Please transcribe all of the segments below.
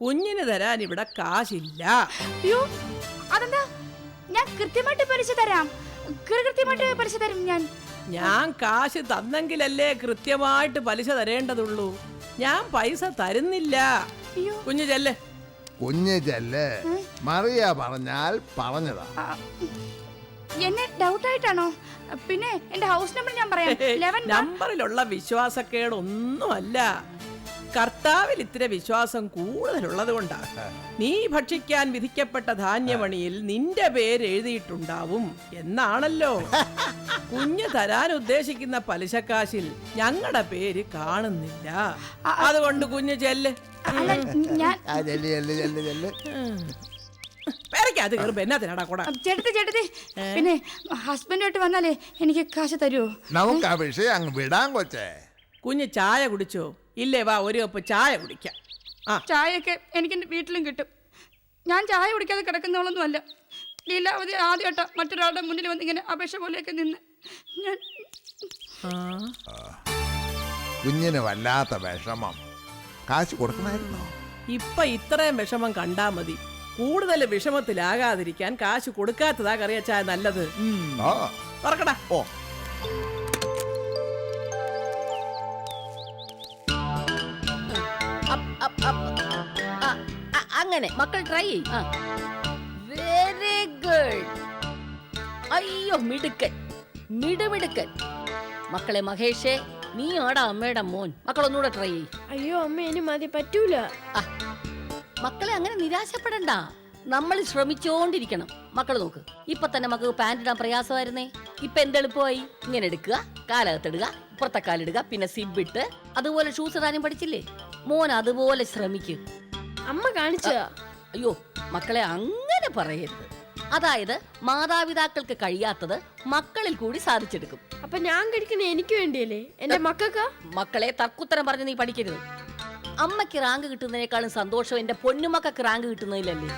കുഞ്ഞിന് തരാൻ ഇവിടെ കാശില്ല. അയ്യോ അതെന്താ? ഞാൻ കൃത്യമായിട്ട് പലിശ തരാം. കൃത്യമായിട്ട് പലിശ തരും ഞാൻ. ഞാൻ കാശ് തന്നെങ്കിലല്ലേ കൃത്യമായിട്ട് പലിശ തരേണ്ടതുള്ളൂ. ഞാൻ പൈസ തരുന്നില്ല. കുഞ്ഞു ചെല്ല്. കുഞ്ഞ് ചെല്ല്. മറിയ പറഞ്ഞാൽ പറഞ്ഞതാ. എന്നെ ഡൗട്ട് ആയിട്ടാണോ? പിന്നെ എന്റെ ഹൗസ് നമ്പർ ഞാൻ പറയാം. നമ്പറിലുള്ള വിശ്വാസക്കേടൊന്നുമല്ല, കർത്താവിൽ ഇത്തിരി വിശ്വാസം കൂടുതലുള്ളത് കൊണ്ടാ. നീ ഭക്ഷിക്കാൻ വിധിക്കപ്പെട്ട ധാന്യമണിയിൽ നിന്റെ പേര് എഴുതിയിട്ടുണ്ടാവും എന്നാണല്ലോ. കുഞ്ഞ് തരാൻ ഉദ്ദേശിക്കുന്ന പലിശക്കാശിൽ ഞങ്ങളുടെ പേര് കാണുന്നില്ല. അതുകൊണ്ട് കുഞ്ഞ് ചെല്ല്. ചേട്ടത്തി പിന്നെ ഹസ്ബൻഡായിട്ട് വന്നാലേ എനിക്ക് കാശ് തരുമോ? നമുക്ക് ആ വിഷയം അങ്ങ് വിടാൻ കൊച്ചേ. കുഞ്ഞ് ചായ കുടിച്ചോ? ഇല്ലേ, വാ ഒരു കപ്പ് ചായ കുടിക്കാം. ചായയൊക്കെ എനിക്ക് എൻ്റെ വീട്ടിലും കിട്ടും. ഞാൻ ചായ കുടിക്കാതെ കിടക്കുന്നവളൊന്നും അല്ല. ലീലാവതി ആദ്യമായിട്ടാ മറ്റൊരാളുടെ മുന്നിൽ വന്ന് ഇങ്ങനെ അപേക്ഷ പോലെയൊക്കെ നിന്ന്. ഞാൻ കുഞ്ഞിന് വല്ലാത്ത വിഷമം. കാശ് കൊടുക്കണമായിരുന്നോ? ഇപ്പൊ ഇത്രയും വിഷമം കണ്ടാ മതി. കൂടുതൽ വിഷമത്തിലാകാതിരിക്കാൻ കാശ് കൊടുക്കാത്തതാ കറിയച്ചായ നല്ലത്. തുറക്കടാ. ഓ അങ്ങനെ മക്കൾ ട്രൈ ചെയ്യും. Very good. അയ്യോ മിടുക്കൻ, മിടുമിടുക്കൻ. മക്കളെ മഹേഷേ, നീ ആടാ അമ്മയുടെ മോൻ. മക്കളൊന്നുകൂടെ ട്രൈ ചെയ്യും. അയ്യോ അമ്മ, ഇനി മതി, പറ്റൂല. മക്കളെ അങ്ങനെ നിരാശപ്പെടണ്ട, നമ്മൾ ശ്രമിച്ചോണ്ടിരിക്കണം. മക്കൾ നോക്ക്, ഇപ്പൊ തന്നെ മക്കൾക്ക് പാന്റ് ഇടാൻ പ്രയാസമായിരുന്നേ. ഇപ്പൊ എന്തെളുപ്പമായി? ഇങ്ങനെ എടുക്കുക, കാലകത്തിടുക, ഇപ്പുറത്തെ കാലിടുക, പിന്നെ സിബിട്ട്, അതുപോലെ ഷൂസ് ഇടാനും പഠിച്ചില്ലേ? മോൻ അതുപോലെ ശ്രമിക്കും. അമ്മ കാണിച്ചതാ. അയ്യോ മക്കളെ അങ്ങനെ പറയരുത്. അതായത് മാതാപിതാക്കൾക്ക് കഴിയാത്തത് മക്കളിൽ കൂടി സാധിച്ചെടുക്കും. അപ്പൊ ഞാൻ കഴിക്കുന്ന എനിക്ക് വേണ്ടിയല്ലേ, എന്റെ മക്കൾക്കാ? മക്കളെ തർക്കുത്തരം പറഞ്ഞ് നീ പഠിക്കരുത്. അമ്മയ്ക്ക് റാങ്ക് കിട്ടുന്നതിനേക്കാളും സന്തോഷം എന്റെ പൊന്നുമക്കൾക്ക് റാങ്ക് കിട്ടുന്നതിലല്ലേ.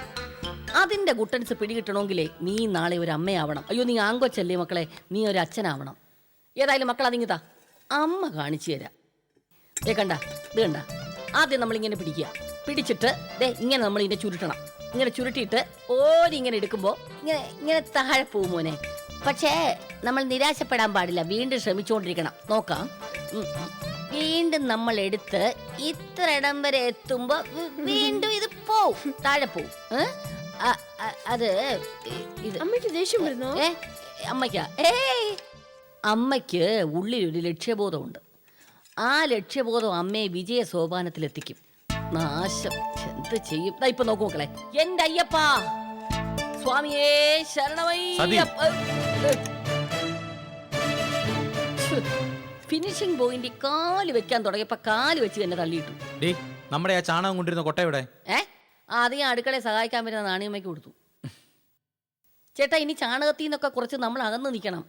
അതിന്റെ ഗുട്ടൻസ് പിടികിട്ടണമെങ്കിലേ നീ നാളെ ഒരു അമ്മയാവണം. അയ്യോ നീ ആങ്കൊച്ചല്ലേ മക്കളെ, നീ ഒരു അച്ഛനാവണം. ഏതായാലും മക്കൾ അതിങ്ങിതാ അമ്മ കാണിച്ചു തരാം. കണ്ട, ഇത് കണ്ട. ആദ്യം നമ്മളിങ്ങനെ പിടിക്കുക, പിടിച്ചിട്ട് ഇങ്ങനെ നമ്മൾ ഇതിനെ ചുരുട്ടണം. ഇങ്ങനെ ചുരുട്ടിയിട്ട് ഓരിങ്ങനെ എടുക്കുമ്പോൾ ഇങ്ങനെ ഇങ്ങനെ താഴെ പോവും മോനെ. പക്ഷേ നമ്മൾ നിരാശപ്പെടാൻ പാടില്ല, വീണ്ടും ശ്രമിച്ചുകൊണ്ടിരിക്കണം. നോക്കാം. വീണ്ടും നമ്മൾ എടുത്ത് ഇത്ര ഇടം വരെ എത്തുമ്പോ വീണ്ടും ഇത് പോവും, താഴെ പോവും. അത് അമ്മയ്ക്ക് ദേഷ്യം വരുന്നോ? അമ്മയ്ക്കാ? അമ്മയ്ക്ക് ഉള്ളിലൊരു ലക്ഷ്യബോധമുണ്ട്. ആ ലക്ഷ്യബോധം അമ്മയെ വിജയ സോപാനത്തിലെത്തിക്കും. നാശം എന്ത് ചെയ്യും? ഇപ്പൊ നോക്കൂ മക്കളെ, എന്റെ അയ്യപ്പാ സ്വാമിയേ ശരണമയ്യപ്പ. ഫിനിഷിംഗ് പോയിന്റ് കാല് വെക്കാൻ തുടങ്ങിയപ്പോ കാല് വെച്ച് തന്നെ തള്ളിയിട്ടു. നമ്മുടെ ആ ചാണകം കൊണ്ടിരുന്ന കൊട്ടയുടെ ആദ്യം അടുക്കളയെ സഹായിക്കാൻ പറ്റുന്ന നാണിയമ്മയ്ക്ക് കൊടുത്തു. ചേട്ടാ, ഇനി ചാണകത്തിൽ നിന്നൊക്കെ കുറച്ച് നമ്മൾ അകന്ന് നിൽക്കണം.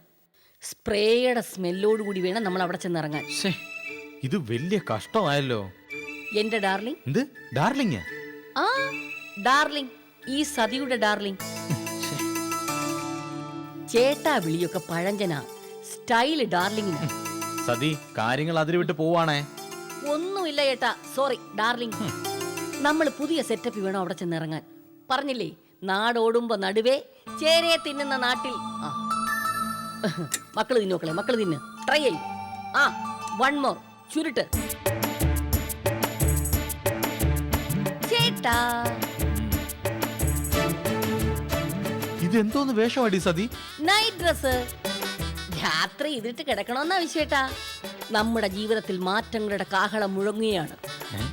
സ്പ്രേയുടെ സ്മെല്ലോട് കൂടി വേണം നമ്മൾ അവിടെ ചെന്നിറങ്ങാൻ. ഇത് വലിയ കഷ്ടമായല്ലോ എന്റെ ഡാർലിംഗ്. എന്ത് ഡാർലിംഗ്? ആ ഡാർലിംഗ്, ഈ സതിയുടെ ഡാർലിംഗ്. ചേട്ടാ വിളിയൊക്കെ പഴഞ്ചനാ, സ്റ്റൈല് ഡാർലിംഗിന്. സതി, കാര്യങ്ങൾ അതിരുവിട്ട് പോവാണേ. ഒന്നുമില്ല ചേട്ടാ, സോറി ഡാർലിംഗ്. നമ്മൾ പുതിയ സെറ്റപ്പ് വേണം അവിടെ ചെന്നിറങ്ങാൻ. പറഞ്ഞില്ലേ, നാടോടുമ്പോ നടുവേ ചേരയെ തിന്നുന്ന നാട്ടിൽ. മക്കള് തിന്നോക്കളെ, മക്കള് തിന്ന് ട്രൈ ചെയ്യും. വൺ മോർ, ചുരുട്ട് ചേട്ടാ. ഇതെന്തോന്ന് വേഷമാടി സതി? Night dress. രാത്രി ഇതിട്ട് കിടക്കണമെന്നാ വിശ്വേട്ടാ. നമ്മുടെ ജീവിതത്തിൽ മാറ്റങ്ങളുടെ കാഹളം മുഴങ്ങുകയാണ്.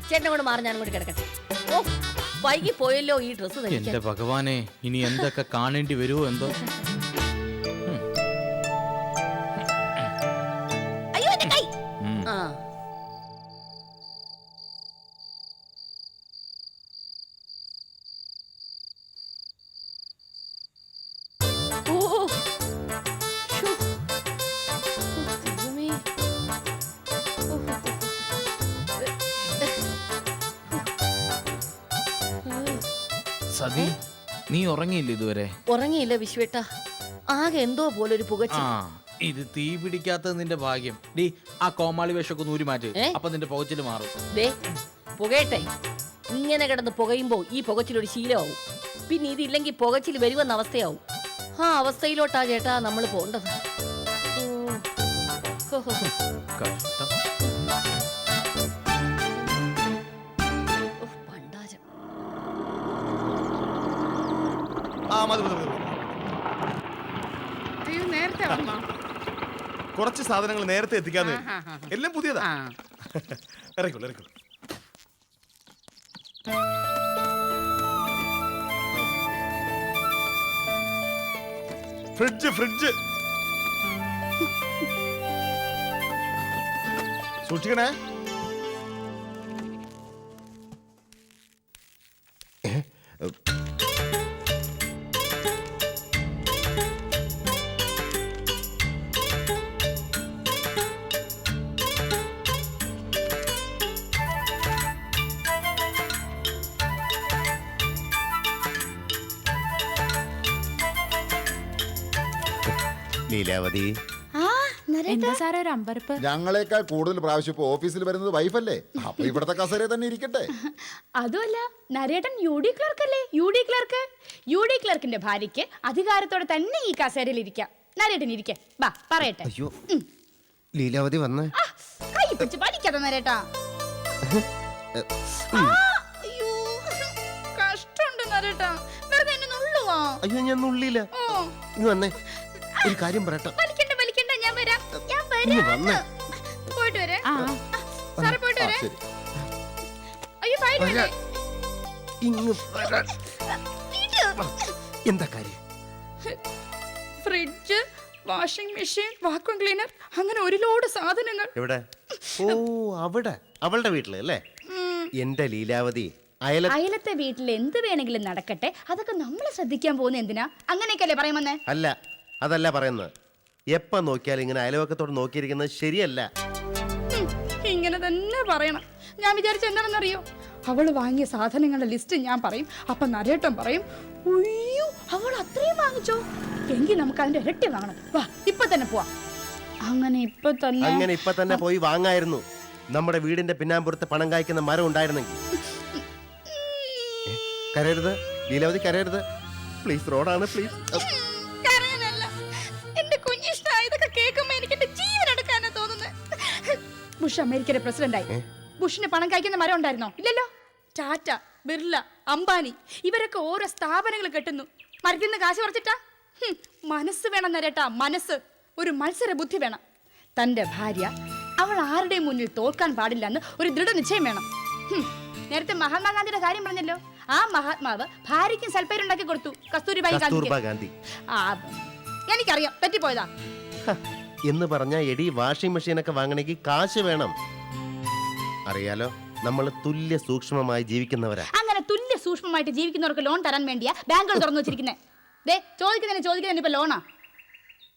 ചേട്ടൻ കൂടെ മാറി, ഞാനും കൂടി കിടക്കട്ടെ. ഓ വൈകി പോയല്ലോ ഈ ഡ്രസ്. എന്റെ ഭഗവാനെ, ഇനി എന്തൊക്കെ കാണേണ്ടി വരുമോ എന്തോ. അയ്യോ എന്റെ കൈ. സതി, നീ ഉറങ്ങിയില്ല ഇതുവരെ? ഉറങ്ങിയില്ല വിശ്വേട്ട, ആകെ എന്തോ പോലൊരു പുകച്ച. ഇത് തീ പിടിക്കാത്തത് നിന്റെ ഭാഗ്യം. ഡീ, ആ കോമാളി വേഷമൊക്കെ നൂരി മാറ്റ്, അപ്പൊ നിന്റെ പുകച്ചില് മാറും. പുകയട്ടെ, ഇങ്ങനെ കിടന്ന് പുകയുമ്പോൾ ഈ പുകച്ചിലൊരു ശീലമാവും. പിന്നെ ഇതില്ലെങ്കിൽ പുകച്ചിൽ വരുമെന്ന അവസ്ഥയാവും. ആ അവസ്ഥയിലോട്ടാ ചേട്ടാ നമ്മൾ പോണ്ടത്. കഷ്ടം. പണ്ടാരം. അയ്യോ നേരത്തെ വന്നോ? കുറച്ച് സാധനങ്ങൾ നേരത്തെ എത്തിക്കാന്ന് എല്ലാം പുതിയതാ. ഇറക്കോളൂ ഇറക്കോളൂ. ഫ്രിഡ്ജ് ഫ്രിഡ്ജ് സൂക്ഷിക്കണേ. ലീലാവതി, എന്താ സാറേ ഒരു അമ്പരപ്പ്? ഞങ്ങളെക്കാൾ കൂടുതൽ പ്രാവശ്യം ഇപ്പൊ ഓഫീസിൽ വരുന്നത് വൈഫല്ലേ, അപ്പൊ ഇവിടത്തെ കസേര തന്നെ ഇരിക്കട്ടെ. അതുമല്ല, നരേട്ടൻ UD ക്ലർക്ക് അല്ലേ? UD ക്ലർക്കിന്റെ ഭാര്യയ്ക്ക് അധികാരത്തോടെ തന്നെ ഈ കസേരയിൽ ഇരിക്കാം. നരേട്ടൻ ഇരിക്കെ, ബാ പറയട്ടെ. അയ്യോ ലീലാവതി വന്ന് ആ, കൈ പിടിച്ച് പഠിക്കാതെ നരേട്ടാ. അയ്യോ കഷ്ടമുണ്ട് നരേട്ടാ, വെറുതെ എന്നെ നുള്ളുവാ. അയ്യോ ഞാൻ നുള്ളിയില്ല. ഇങ്ങ് വന്നേ, ഒരു കാര്യം പറയട്ടെ. വലിക്കണ്ട ഞാൻ വരാം. ഇങ്ങ് വന്നേ. പോയിട്ട് വരെ സാറേ, പോയിട്ട് വരെ. അയ്യോ ഫൈൻ വേണ്ടേ? ഇങ്ങ് വരാൻ. എന്താ കാര്യം? Fridge, washing machine, vacuum cleaner, അങ്ങനെ ഒരു ലോഡ് സാധനങ്ങൾ. എവിടെ? ഓ അവിടെ, അവളുടെ വീട്ടില് അല്ലേ? എന്റെ ലീലാവതി, അയലത്തെ വീട്ടിൽ എന്ത് വേണമെങ്കിലും നടക്കട്ടെ, അതൊക്കെ നമ്മൾ ശ്രദ്ധിക്കാൻ പോകുന്ന എന്തിനാ? അങ്ങനെയൊക്കെയല്ലേ പറയുമെന്നേ? അല്ല, അതല്ല പറയുന്നത്. എപ്പ നോക്കിയാലും ഇങ്ങനെ അയൽവക്കത്തോട് നോക്കിയിരിക്കുന്നത് ശരിയല്ല. ഇങ്ങനെ തന്നെ പറയണം. ഞാൻ വിചാരിച്ച എന്താണെന്നറിയോ, അവള് വാങ്ങിയ സാധനങ്ങളുടെ ലിസ്റ്റ് ഞാൻ പറയും, അപ്പൊ നരേട്ടൻ പറയും ഉയ്യോ അവൾ അത്രയും വാങ്ങിച്ചോ, എങ്കിൽ നമുക്ക് അതിന്റെ ഇരട്ടി വാങ്ങണം, വാ ഇപ്പൊ തന്നെ പോവാ. അങ്ങനെ ഇപ്പൊ തന്നെ പോയി വാങ്ങായിരുന്നു. നമ്മുടെ വീടിന്റെ പിന്നാമ്പുറത്ത് പണം കായ്ക്കുന്ന മരം ഉണ്ടായിരുന്നെങ്കിൽ. കരയരുത് ലീലാവതി, കരയരുത് പ്ലീസ്. റോഡാണ് പ്ലീസ്. കരയാനല്ല, എന്റെ കുഞ്ഞിഷ്ട ഇതൊക്കെ കേൾക്കുമ്പോ എനിക്ക് എന്റെ ജീവൻ എടുക്കാനാ തോന്നുന്നത്. ബുഷ് അമേരിക്കയുടെ പ്രസിഡന്റായി. ബുഷിന് പണം കായ്ക്കുന്ന മരം ഉണ്ടായിരുന്നോ? ഇല്ലല്ലോ. ടാറ്റ, ബിർല, അംബാനി ഇവരൊക്കെ ഓരോ സ്ഥാപനങ്ങൾ കെട്ടുന്നു. മരത്തിൽ നിന്ന് കാശ് പറിച്ചിട്ടാ? മനസ്സ് വേണം നരേട്ടാ, മനസ്സ്. ഒരു മത്സര ബുദ്ധി വേണം. തന്റെ ഭാര്യ അവൾ ആരുടെയും മുന്നിൽ തോൽക്കാൻ പാടില്ലെന്ന് ഒരു ദൃഢനിശ്ചയം വേണം. നേരത്തെ മഹാത്മാഗാന്ധിയുടെ കാര്യം പറഞ്ഞല്ലോ, ആ മഹാത്മാവ് ഭാര്യയ്ക്കും സൽപ്പേരുണ്ടാക്കി കൊടുത്തു, കസ്തൂരിബായി ഗാന്ധി. എനിക്കറിയാം, തെറ്റിപ്പോയതാ എന്ന് പറഞ്ഞ എടി വാഷിംഗ് മെഷീനൊക്കെ വാങ്ങണമെങ്കിൽ കാശ് വേണം. അറിയാലോ, നമ്മൾ തുല്യ സൂക്ഷ്മമായി ജീവിക്കുന്നവരാ. അങ്ങനെ തുല്യ സൂക്ഷ്മമായിട്ട് ജീവിക്കുന്നവർക്ക് ലോൺ തരാൻ വേണ്ടിയാ ബാങ്കുകൾ തുറന്നു വെച്ചിരിക്കുന്നത്. ചോദിക്കുന്നതിന് ഇപ്പൊ ലോണാ?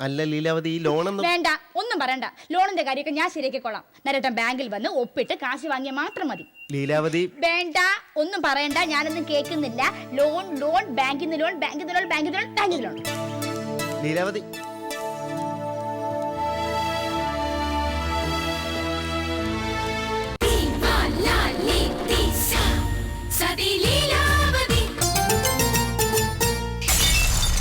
അല്ല ലീലാവതി, ഈ ലോണൊന്നും വേണ്ട, ഒന്നും പറയണ്ട. ലോണിന്റെ കാര്യമൊക്കെ ഞാൻ ശരിയാക്കിക്കോളാം. നരേട്ടൻ ബാങ്കിൽ വന്ന് ഒപ്പിട്ട് കാശ് വാങ്ങിയാൽ മാത്രം മതി. ലീലാവതി വേണ്ട, ഒന്നും പറയണ്ട, ഞാനൊന്നും കേൾക്കുന്നില്ല. ലോൺ ബാങ്കിൽ നിന്ന് ലോൺ. ലീലാവതി